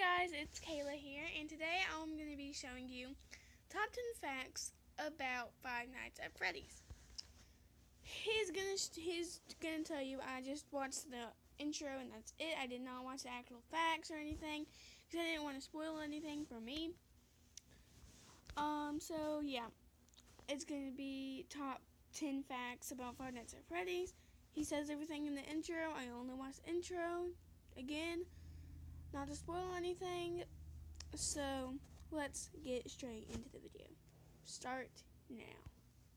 Hi guys, it's Kayla here, and today I'm going to be showing you top 10 facts about Five Nights at Freddy's. He's gonna tell you I just watched the intro and that's it. I did not watch the actual facts or anything because I didn't want to spoil anything for me. So yeah, it's going to be top 10 facts about Five Nights at Freddy's. He says everything in the intro. I only watched the intro again. Not to spoil anything, so let's get straight into the video. Start now.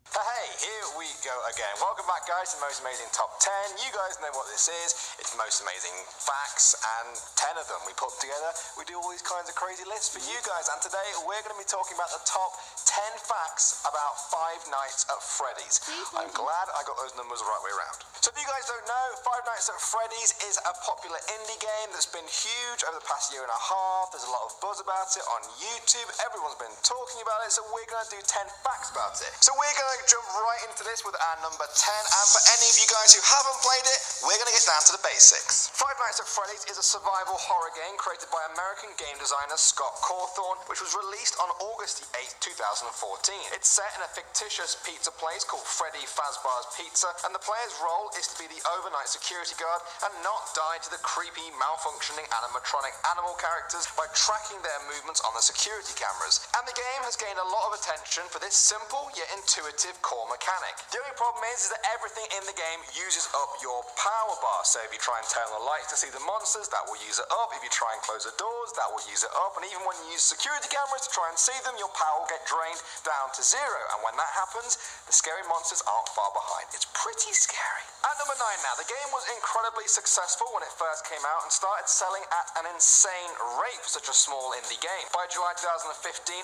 Hey, here we go again. Welcome back, guys, to the Most Amazing Top 10. You guys know what this is. It's Most Amazing Facts, and 10 of them we put together. We do all these kinds of crazy lists for you guys, and today we're going to be talking about the top 10 facts about Five Nights at Freddy's. I'm glad I got those numbers the right way around. So if you guys don't know, Five Nights at Freddy's is a popular indie game that's been huge over the past year and a half. There's a lot of buzz about it on YouTube. Everyone's been talking about it, so we're going to do 10 facts about it. So we're going to jump right into this with our number 10, and for any of you guys who haven't played it, we're going to get down to the basics. Five Nights at Freddy's is a survival horror game created by American game designer Scott Cawthon, which was released on August 8, 2014. It's set in a fictitious pizza place called Freddy Fazbear's Pizza, and the player's role is to be the overnight security guard and not die to the creepy, malfunctioning animatronic animal characters by tracking their movements on the security cameras. And the game has gained a lot of attention for this simple yet intuitive core mechanic. The only problem is that everything in the game uses up your power bar. So if you try and turn on the lights to see the monsters, that will use it up. If you try and close the doors, that will use it up. And even when you use security cameras to try and see them, your power will get drained down to zero. And when that happens, the scary monsters aren't far behind. It's pretty scary. At number 9 now, the game was incredibly successful when it first came out and started selling at an insane rate for such a small indie game. By July 2015,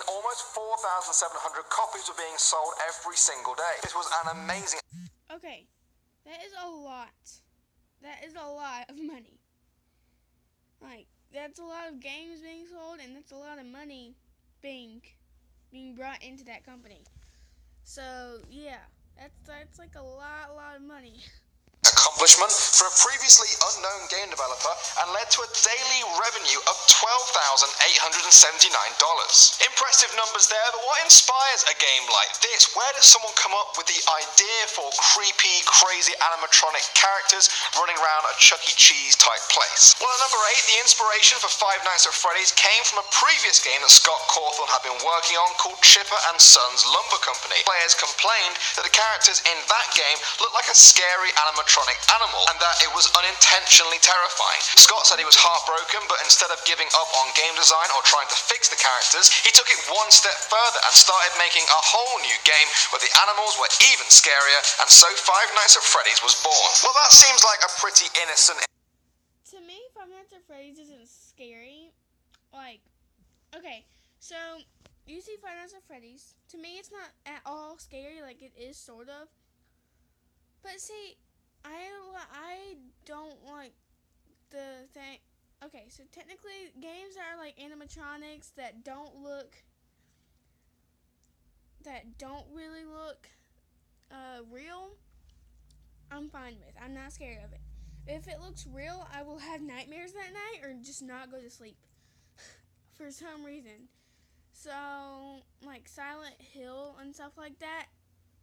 almost 4,700 copies were being sold every single day. This was an amazing... Okay, that is a lot. That is a lot of money. Like, that's a lot of games being sold, and that's a lot of money being brought into that company. So, yeah, that's like a lot of money. Accomplishment for a previously unknown game developer and led to a daily revenue of $12,879. Impressive numbers there, but what inspires a game like this? Where does someone come up with the idea for creepy, crazy animatronic characters running around a Chuck E. Cheese type place? Well, at number 8, the inspiration for Five Nights at Freddy's came from a previous game that Scott Cawthon had been working on called Chipper and Sons Lumber Company. Players complained that the characters in that game looked like a scary animatronic animal and that it was unintentionally terrifying. Scott said he was heartbroken, but instead of giving up on game design or trying to fix the characters, he took it one step further and started making a whole new game where the animals were even scarier, and so Five Nights at Freddy's was born. Well, that seems like a pretty innocent... To me, Five Nights at Freddy's isn't scary. Like, okay, so you see Five Nights at Freddy's. To me, it's not at all scary, like it is sort of. But see, I don't like the thing. Okay, so technically, games that are like animatronics that don't really look real, I'm fine with. I'm not scared of it. If it looks real, I will have nightmares that night or just not go to sleep for some reason. So, like Silent Hill and stuff like that,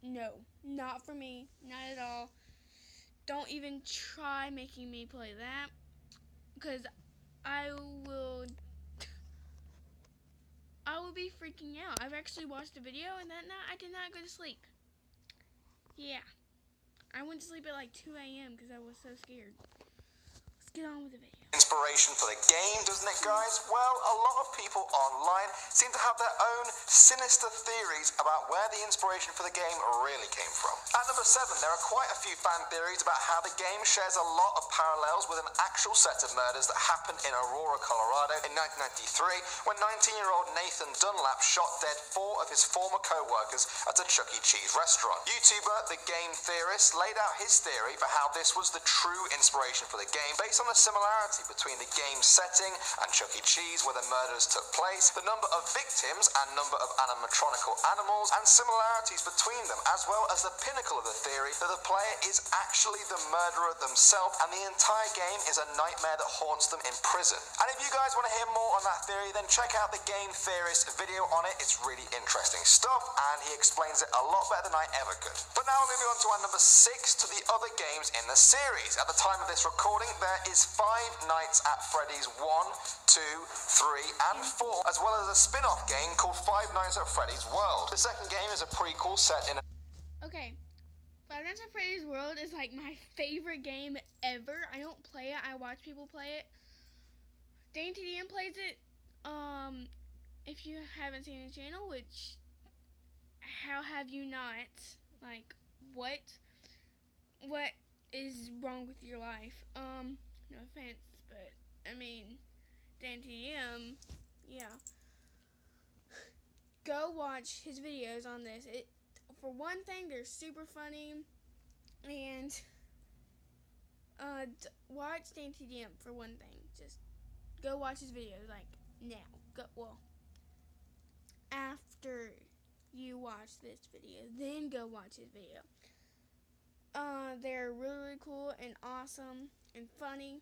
no, not for me, not at all. Don't even try making me play that, because I will be freaking out. I've actually watched a video, and that night I did not go to sleep. Yeah, I went to sleep at like 2 a.m. because I was so scared. Let's get on with the video. Inspiration for the game, doesn't it, guys? Well, a lot of people online seem to have their own sinister theories about where the inspiration for the game really came from. At number 7, there are quite a few fan theories about how the game shares a lot of parallels with an actual set of murders that happened in Aurora, Colorado in 1993 when 19-year-old Nathan Dunlap shot dead 4 of his former co-workers at a Chuck E. Cheese restaurant. YouTuber The Game Theorist laid out his theory for how this was the true inspiration for the game based on the similarity between the game's setting and Chuck E. Cheese where the murders took place, the number of victims and number of animatronical animals, and similarities between them, as well as the pinnacle of the theory that the player is actually the murderer themselves and the entire game is a nightmare that haunts them in prison. And if you guys want to hear more on that theory, then check out the Game Theorist video on it. It's really interesting stuff and he explains it a lot better than I ever could. But now moving on to our number 6, to the other games in the series. At the time of this recording, there is Five Nights at Freddy's 1, 2, 3 and 4, as well as a spin-off game called Five Nights at Freddy's World. The second game is a prequel set in a... Okay, Five Nights at Freddy's World is like my favorite game ever. I don't play it, I watch people play it. DaintyDM plays it. If you haven't seen his channel, which, how have you not? Like, what is wrong with your life? No offense, but, I mean, DaintyDM, yeah. Go watch his videos on this. For one thing, they're super funny, and, watch DaintyDM for one thing. Just go watch his videos, like, now. After you watch this video, then go watch his video. They're really cool and awesome and funny.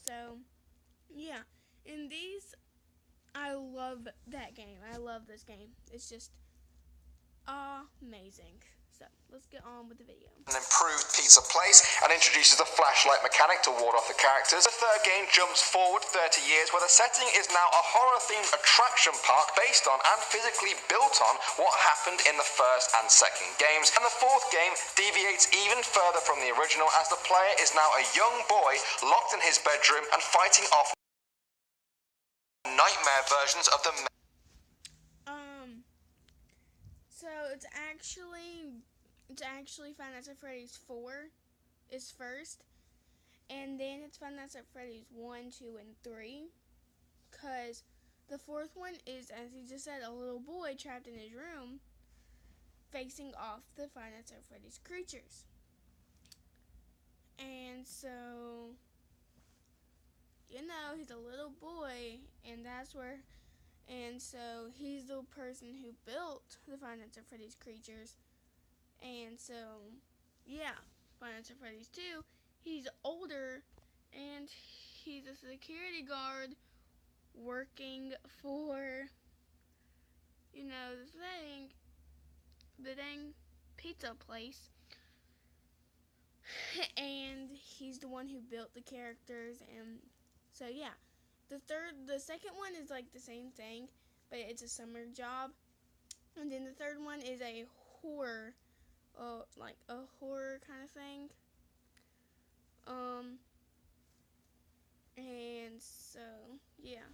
So, yeah. And these, I love that game. I love this game. It's just amazing. So, let's get on with the video. An improved pizza place and introduces the flashlight mechanic to ward off the characters. The third game jumps forward 30 years where the setting is now a horror-themed attraction park based on and physically built on what happened in the first and second games. And the fourth game deviates even further from the original as the player is now a young boy locked in his bedroom and fighting off nightmare versions of the... So it's actually Five Nights at Freddy's 4 is first, and then it's Five Nights at Freddy's 1, 2, and 3, because the fourth one is, as he just said, a little boy trapped in his room, facing off the Five Nights at Freddy's creatures. And so, you know, he's a little boy, and so he's the person who built the Five Nights at Freddy's creatures. And so, yeah, Five Nights at Freddy's 2, he's older, and he's a security guard working for, you know, the dang pizza place. And he's the one who built the characters, and so, yeah. The second one is like the same thing, but it's a summer job. And then the third one is a horror, like a horror kind of thing. And so, yeah.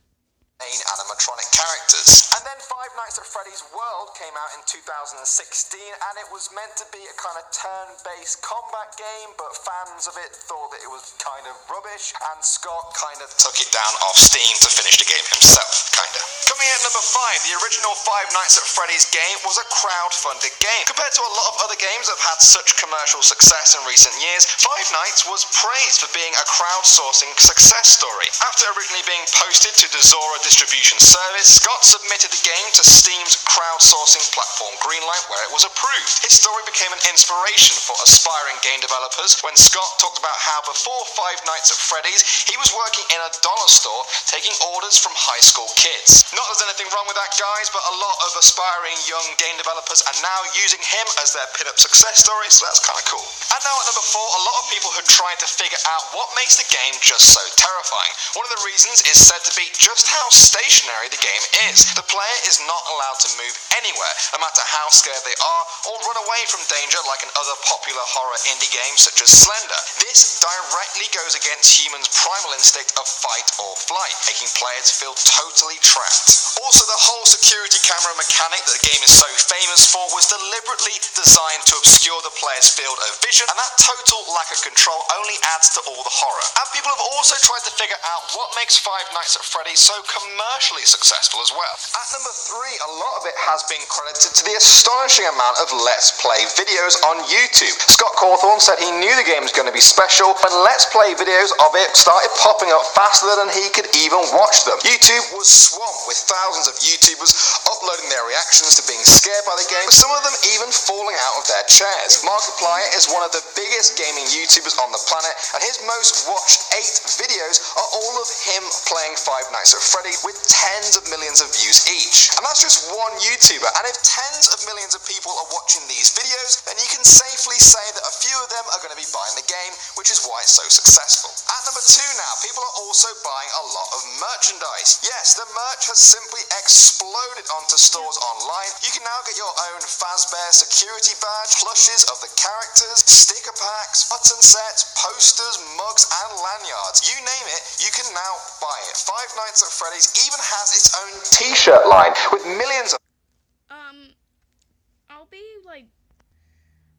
Main animatronic characters. And then Five Nights at Freddy's World came out in 2016, and it was meant to be a kind of turn-based combat game, but fans of it thought that it was kind of rubbish, and Scott kind of took it down off Steam to finish the game himself, kind of. Coming in at number 5, the original Five Nights at Freddy's game was a crowd-funded game. Compared to a lot of other games that have had such commercial success in recent years, Five Nights was praised for being a crowdsourcing success story. After originally being posted to the Zora distribution service, Scott submitted the game to Steam's crowdsourcing platform Greenlight, where it was approved. His story became an inspiration for aspiring game developers when Scott talked about how before Five Nights at Freddy's, he was working in a dollar store taking orders from high school kids. Not that there's anything wrong with that, guys, but a lot of aspiring young game developers are now using him as their pin-up success story, so that's kind of cool. And now at number 4, a lot of people have tried to figure out what makes the game just so terrifying. One of the reasons is said to be just how stationary the game is. The player is not allowed to move anywhere, no matter how scared they are, or run away from danger like in other popular horror indie games such as Slender. This directly goes against humans' primal instinct of fight or flight, making players feel totally trapped. Also, the whole security camera mechanic that the game is so famous for was deliberately designed to obscure the player's field of vision, and that total lack of control only adds to all the horror. And people have also tried to figure out what makes Five Nights at Freddy's so commercially successful as well. At number 3, a lot of it has been credited to the astonishing amount of Let's Play videos on YouTube. Scott Cawthorne said he knew the game was going to be special when Let's Play videos of it started popping up faster than he could even watch them. YouTube was swamped with thousands of YouTubers uploading their reactions to being scared by the game, some of them even falling out of their chairs. Markiplier is one of the biggest gaming YouTubers on the planet, and his most watched 8 videos are all of him playing Five Nights at Freddy's with tens of millions of views each. And that's just one YouTuber, and if tens of millions of people are watching these videos, then you can safely say that a few of them are going to be buying the game, which is why it's so successful. At number 2 now, people are also buying a lot of merchandise. Yes, the merch has simply exploded onto stores online. You can now get your own Fazbear security badge, plushes of the characters, sticker packs, button sets, posters, mugs and lanyards. You name it, you can now buy it. Five Nights at Freddy's even has its own t-shirt line with millions of...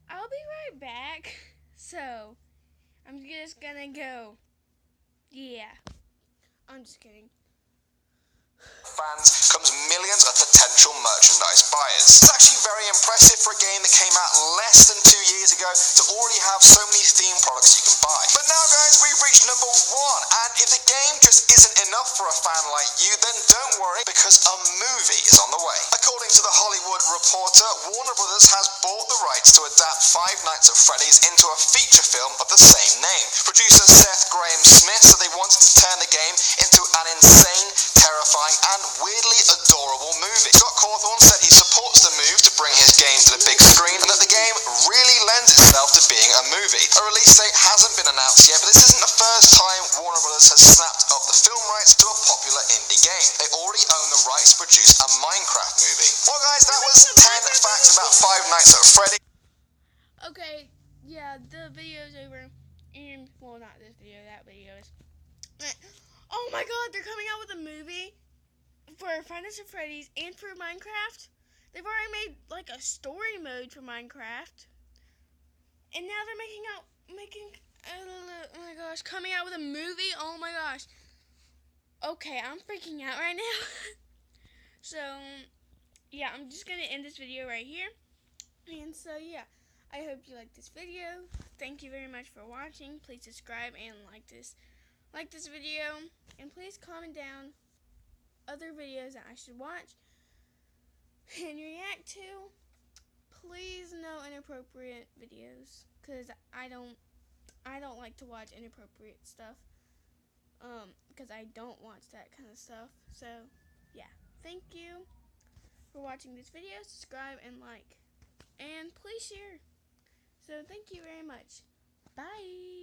I'll be right back. So, I'm just gonna go. Yeah. I'm just kidding. Fans comes millions of potential merchandise buyers. It's actually very impressive for a game that came out less than 2 years ago to already have so many theme products you can buy. But now guys, we've reached number 1, and if the game just isn't enough for a fan like you, then don't worry, because a movie is on the way. According to the Hollywood Reporter, Warner Brothers has bought the rights to adapt Five Nights at Freddy's into a feature film of the same name. Producer Seth Grahame-Smith said they wanted to turn the game into an insane, terrifying and weirdly adorable movie. Scott Cawthorne said he supports the move to bring his game to the big screen, and that the game really lends itself to being a movie. A release date hasn't been announced yet, but this isn't the first time Warner Brothers has snapped up the film rights to a popular indie game. They already own the rights to produce a Minecraft movie. Well guys, that was 10 facts about Five Nights at Freddy's. Okay, yeah, the video's over. And, well, not this video, that video is. Oh my god, they're coming out with a movie for Five Nights at Freddy's and for Minecraft. They've already made, like, a story mode for Minecraft. And now they're oh my gosh, coming out with a movie? Oh my gosh. Okay, I'm freaking out right now. So, yeah, I'm just going to end this video right here. And so, yeah, I hope you liked this video. Thank you very much for watching. Please subscribe and like this video. And please comment down other videos that I should watch and react to. Please no inappropriate videos, because I don't like to watch inappropriate stuff, because I don't watch that kind of stuff. So yeah, thank you for watching this video. Subscribe and like, and please share. So thank you very much. Bye.